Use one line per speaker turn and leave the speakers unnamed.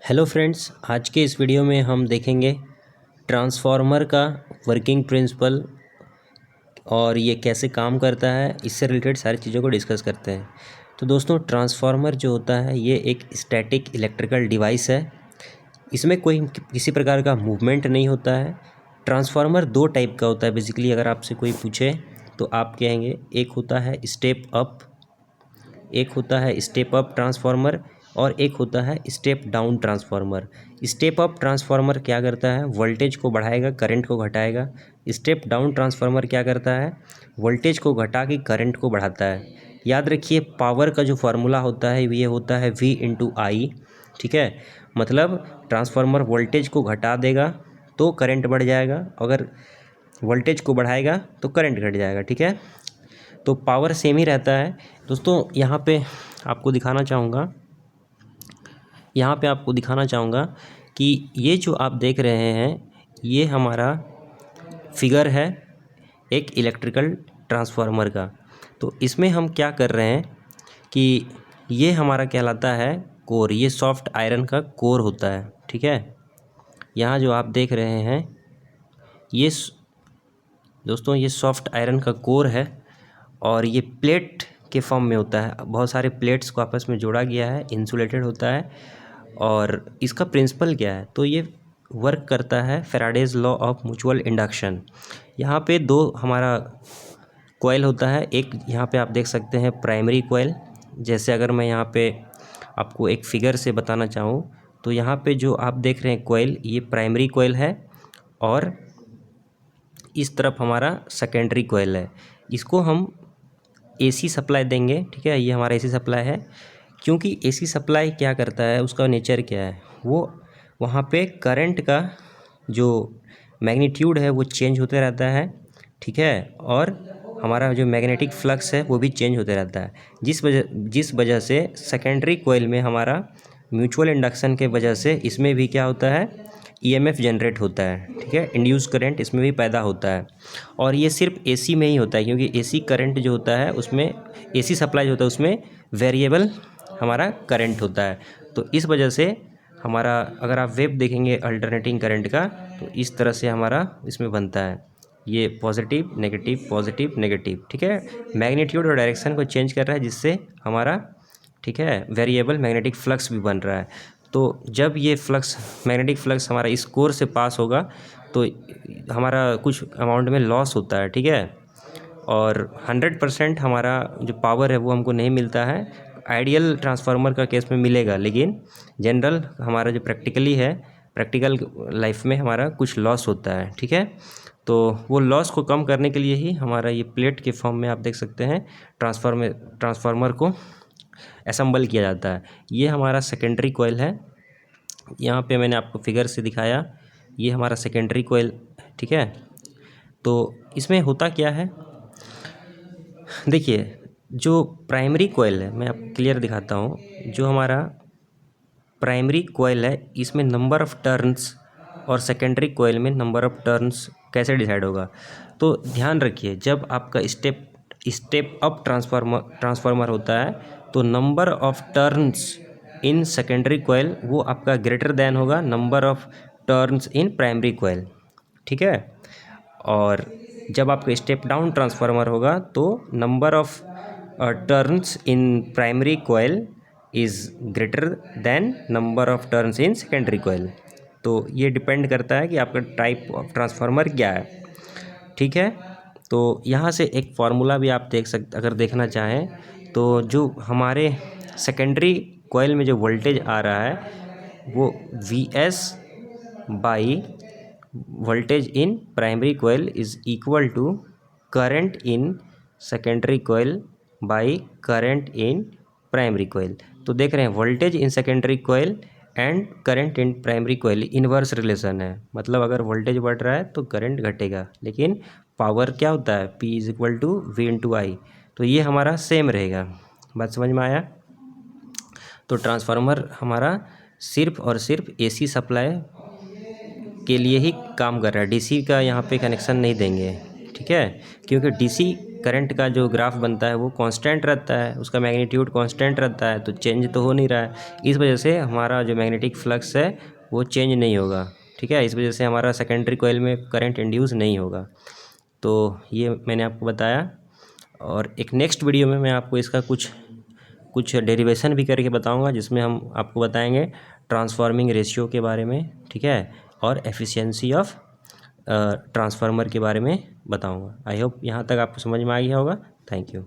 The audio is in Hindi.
हेलो फ्रेंड्स, आज के इस वीडियो में हम देखेंगे ट्रांसफार्मर का वर्किंग प्रिंसिपल और ये कैसे काम करता है। इससे रिलेटेड सारी चीज़ों को डिस्कस करते हैं। तो दोस्तों, ट्रांसफार्मर जो होता है ये एक स्टैटिक इलेक्ट्रिकल डिवाइस है। इसमें कोई किसी प्रकार का मूवमेंट नहीं होता है। ट्रांसफार्मर दो टाइप का होता है बेसिकली। अगर आपसे कोई पूछे तो आप कहेंगे एक होता है स्टेप अप ट्रांसफार्मर और एक होता है step down transformer. Step up transformer क्या करता है, वोल्टेज को बढ़ाएगा, करंट को घटाएगा। स्टेप डाउन ट्रांसफार्मर क्या करता है, वोल्टेज को घटा के करंट को बढ़ाता है। याद रखिए, पावर का जो फार्मूला होता है ये होता है V/I। ठीक है, मतलब ट्रांसफार्मर वोल्टेज को घटा देगा तो करंट बढ़ जाएगा, अगर वोल्टेज को बढ़ाएगा तो करंट घट जाएगा। ठीक है, तो पावर सेम ही रहता है। दोस्तों, यहाँ पे आपको दिखाना चाहूँगा कि ये जो आप देख रहे हैं ये हमारा फिगर है एक इलेक्ट्रिकल ट्रांसफार्मर का। तो इसमें हम क्या कर रहे हैं कि ये हमारा कहलाता है कोर। ये सॉफ्ट आयरन का कोर होता है। ठीक है, यहाँ जो आप देख रहे हैं ये दोस्तों ये सॉफ्ट आयरन का कोर है और ये प्लेट के फॉर्म में होता है। बहुत सारे प्लेट्स को आपस में जोड़ा गया है, इंसुलेटेड होता है। और इसका प्रिंसिपल क्या है, तो ये वर्क करता है Faraday's law of mutual induction. यहाँ पे दो हमारा कॉइल होता है। एक यहाँ पे आप देख सकते हैं प्राइमरी कॉइल। जैसे अगर मैं यहाँ पे आपको एक फिगर से बताना चाहूँ तो यहाँ पे जो आप देख रहे हैं कॉइल, ये प्राइमरी कॉइल है और इस तरफ हमारा सेकेंडरी कॉइल है। इसको हम एसी सप्लाई देंगे। ठीक है, ये हमारा एसी सप्लाई है। क्योंकि एसी सप्लाई क्या करता है, उसका नेचर क्या है, वो वहाँ पे करंट का जो मैग्नीट्यूड है वो चेंज होते रहता है। ठीक है, और हमारा जो मैग्नेटिक फ्लक्स है वो भी चेंज होते रहता है, जिस वजह से सेकेंडरी कॉइल में हमारा म्यूचुअल इंडक्शन के वजह से इसमें भी क्या होता है, ईएमएफ जनरेट होता है। ठीक है, इंड्यूस करंट इसमें भी पैदा होता है। और ये सिर्फ एसी में ही होता है, क्योंकि एसी करंट जो होता है उसमें, एसी सप्लाई होता है उसमें वेरिएबल हमारा करंट होता है। तो इस वजह से हमारा, अगर आप वेव देखेंगे अल्टरनेटिंग करंट का, तो इस तरह से हमारा इसमें बनता है, ये पॉजिटिव नेगेटिव पॉजिटिव नेगेटिव। ठीक है, मैग्नीट्यूड और डायरेक्शन को चेंज कर रहा है, जिससे हमारा, ठीक है, वेरिएबल मैग्नेटिक फ्लक्स भी बन रहा है। तो जब ये फ्लक्स, मैग्नेटिक फ्लक्स हमारा इस कोर से पास होगा तो हमारा कुछ अमाउंट में लॉस होता है। ठीक है, और 100% हमारा जो पावर है वो हमको नहीं मिलता है। आइडियल ट्रांसफार्मर का केस में मिलेगा, लेकिन जनरल हमारा जो प्रैक्टिकल लाइफ में हमारा कुछ लॉस होता है। ठीक है, तो वो लॉस को कम करने के लिए ही हमारा ये प्लेट के फॉर्म में आप देख सकते हैं ट्रांसफार्मर को असेंबल किया जाता है। ये हमारा सेकेंडरी कॉइल है, यहाँ पे मैंने आपको फिगर से दिखाया, ये हमारा सेकेंडरी कॉइल। ठीक है, तो इसमें होता क्या है, देखिए, जो प्राइमरी कॉइल है, मैं आपको क्लियर दिखाता हूँ। जो हमारा प्राइमरी कॉइल है इसमें नंबर ऑफ़ टर्न्स और सेकेंडरी कॉइल में नंबर ऑफ़ टर्न्स कैसे डिसाइड होगा, तो ध्यान रखिए, जब आपका स्टेप अप ट्रांसफार्मर होता है तो number of turns in secondary coil वो आपका ग्रेटर देन होगा number of turns in primary coil. ठीक है, और जब आपका स्टेप डाउन ट्रांसफार्मर होगा तो number of turns in primary coil is greater than number of turns in secondary coil. तो ये डिपेंड करता है कि आपका टाइप ऑफ ट्रांसफार्मर क्या है। ठीक है, तो यहाँ से एक फार्मूला भी आप अगर देखना चाहें तो जो हमारे सेकेंडरी कॉइल में जो वोल्टेज आ रहा है वो Vs by voltage in primary coil is equal to current in secondary coil by current in primary coil. तो देख रहे हैं voltage in secondary coil and current in primary coil inverse relation है। मतलब अगर वोल्टेज बढ़ रहा है तो करंट घटेगा, लेकिन पावर क्या होता है, P=V/I। तो ये हमारा सेम रहेगा। बात समझ में आया? तो ट्रांसफार्मर हमारा सिर्फ और सिर्फ एसी सप्लाई के लिए ही काम कर रहा है, डीसी का यहाँ पे कनेक्शन नहीं देंगे। ठीक है, क्योंकि डीसी करंट का जो ग्राफ बनता है वो कांस्टेंट रहता है, उसका मैग्नीट्यूड कांस्टेंट रहता है, तो चेंज तो हो नहीं रहा है। इस वजह से हमारा जो मैग्नेटिक फ्लक्स है वो चेंज नहीं होगा, ठीक है। इस वजह से हमारा सेकेंडरी कॉइल में करंट इंड्यूस नहीं होगा। तो ये मैंने आपको बताया, और एक नेक्स्ट वीडियो में मैं आपको इसका कुछ डेरिवेशन भी करके बताऊंगा, जिसमें हम आपको बताएंगे ट्रांसफॉर्मिंग रेशियो के बारे में, ठीक है, और एफिशिएंसी ऑफ ट्रांसफार्मर के बारे में बताऊंगा। आई होप यहाँ तक आपको समझ में आ गया होगा। Thank you.